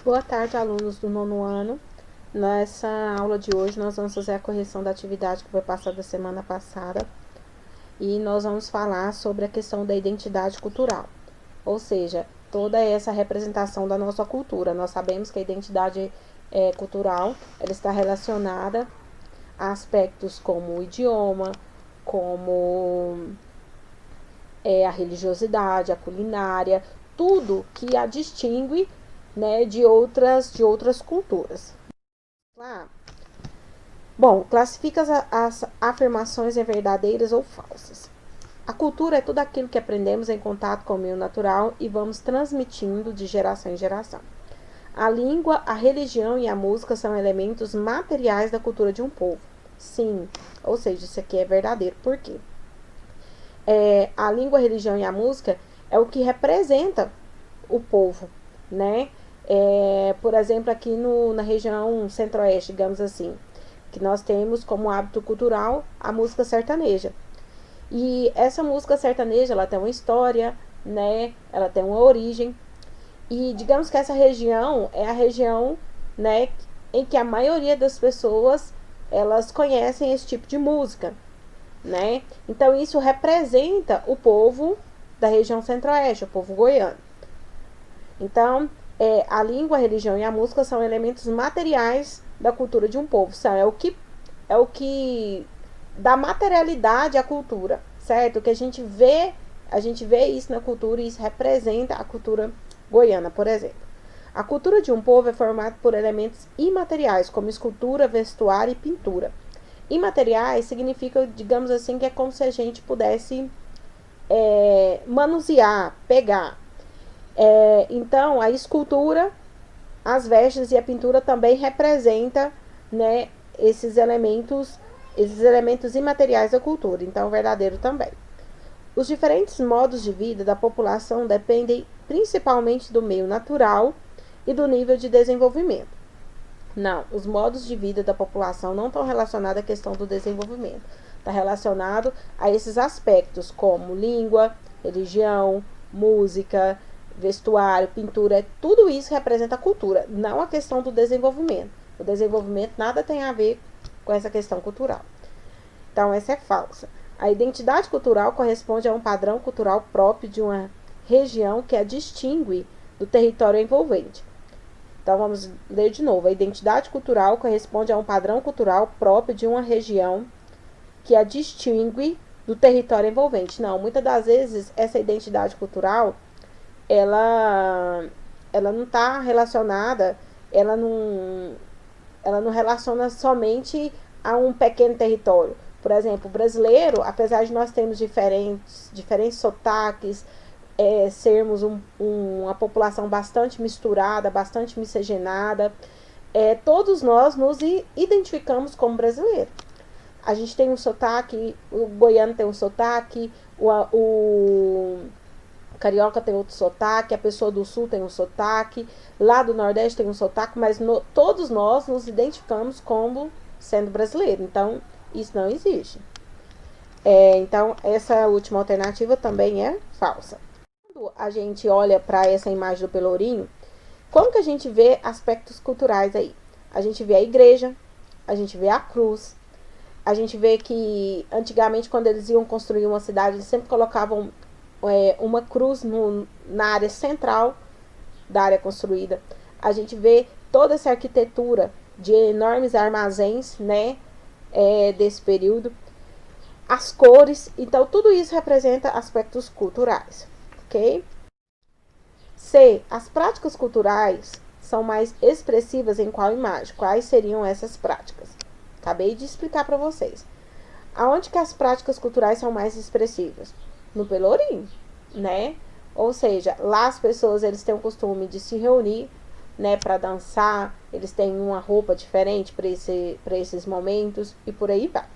Boa tarde, alunos do nono ano. Nessa aula de hoje, nós vamos fazer a correção da atividade que foi passada semana passada e nós vamos falar sobre a questão da identidade cultural, ou seja, toda essa representação da nossa cultura. Nós sabemos que a identidade cultural ela está relacionada a aspectos como o idioma, como a religiosidade, a culinária, tudo que a distingue, né, de outras culturas. Ah, bom, classifica as afirmações em verdadeiras ou falsas. A cultura é tudo aquilo que aprendemos em contato com o meio natural e vamos transmitindo de geração em geração. A língua, a religião e a música são elementos materiais da cultura de um povo. Sim, ou seja, isso aqui é verdadeiro. Por quê? A língua, a religião e a música é o que representa o povo, né? Por exemplo, aqui na região centro-oeste, digamos assim, que nós temos como hábito cultural a música sertaneja. E essa música sertaneja, ela tem uma história, né? Ela tem uma origem. E digamos que essa região é a região, né, em que a maioria das pessoas, elas conhecem esse tipo de música, né? Então isso representa o povo da região centro-oeste, o povo goiano. Então, a língua, a religião e a música são elementos materiais da cultura de um povo. É o que dá materialidade à cultura, certo? Que a gente vê isso na cultura e isso representa a cultura goiana, por exemplo. A cultura de um povo é formada por elementos imateriais, como escultura, vestuário e pintura. Imateriais significa, digamos assim, que é como se a gente pudesse manusear, pegar. Então, a escultura, as vestes e a pintura também representa, né, esses elementos imateriais da cultura. Então, verdadeiro também. Os diferentes modos de vida da população dependem principalmente do meio natural e do nível de desenvolvimento. Não, os modos de vida da população não estão relacionados à questão do desenvolvimento. Está relacionado a esses aspectos como língua, religião, música, vestuário, pintura. Tudo isso representa a cultura, não a questão do desenvolvimento. O desenvolvimento nada tem a ver com essa questão cultural. Então, essa é falsa. A identidade cultural corresponde a um padrão cultural próprio de uma região que a distingue do território envolvente. Então, vamos ler de novo. A identidade cultural corresponde a um padrão cultural próprio de uma região que a distingue do território envolvente. Não, muitas das vezes, essa identidade cultural, ela não está relacionada, ela não relaciona somente a um pequeno território. Por exemplo, o brasileiro, apesar de nós termos diferentes sotaques, sermos uma população bastante misturada, bastante miscigenada, todos nós nos identificamos como brasileiro. A gente tem um sotaque, o goiano tem um sotaque, o carioca tem outro sotaque, a pessoa do sul tem um sotaque, lá do nordeste tem um sotaque, mas todos nós nos identificamos como sendo brasileiro. Então, isso não existe. Então, essa última alternativa também é falsa. Quando a gente olha para essa imagem do Pelourinho, como que a gente vê aspectos culturais aí? A gente vê a igreja, a gente vê a cruz, a gente vê que antigamente, quando eles iam construir uma cidade, eles sempre colocavam uma cruz na área central da área construída. A gente vê toda essa arquitetura de enormes armazéns, né, desse período, as cores. Então, tudo isso representa aspectos culturais, ok? C. As práticas culturais são mais expressivas em qual imagem? Quais seriam essas práticas? Acabei de explicar para vocês. Aonde que as práticas culturais são mais expressivas? No Pelourinho, né? Ou seja, lá as pessoas eles têm o costume de se reunir, né, para dançar, eles têm uma roupa diferente para esses momentos e por aí vai.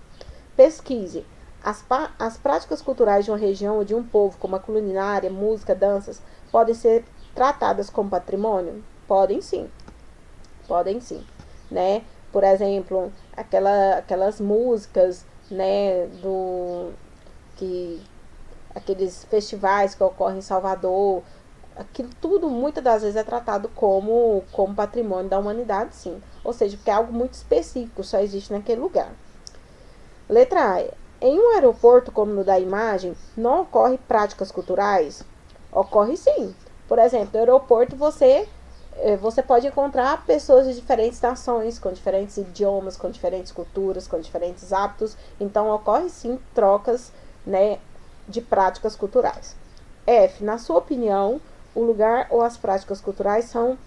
Pesquise. As práticas culturais de uma região ou de um povo, como a culinária, música, danças, podem ser tratadas como patrimônio? Podem sim. Podem sim, né? Por exemplo, aquelas músicas, né, aqueles festivais que ocorrem em Salvador, aquilo tudo muitas das vezes é tratado como patrimônio da humanidade, sim. Ou seja, porque é algo muito específico, só existe naquele lugar. Letra A. Em um aeroporto como no da imagem, não ocorre práticas culturais? Ocorre sim. Por exemplo, no aeroporto você pode encontrar pessoas de diferentes nações, com diferentes idiomas, com diferentes culturas, com diferentes hábitos. Então, ocorre sim trocas, né, de práticas culturais. F. Na sua opinião, o lugar ou as práticas culturais são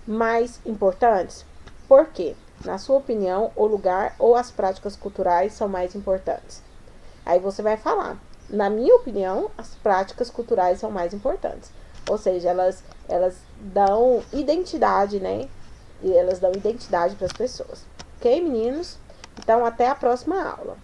mais importantes? Por quê? Na sua opinião, o lugar ou as práticas culturais são mais importantes? Aí você vai falar, na minha opinião, as práticas culturais são mais importantes. Ou seja, elas dão identidade, né? E elas dão identidade para as pessoas. Ok, meninos? Então, até a próxima aula.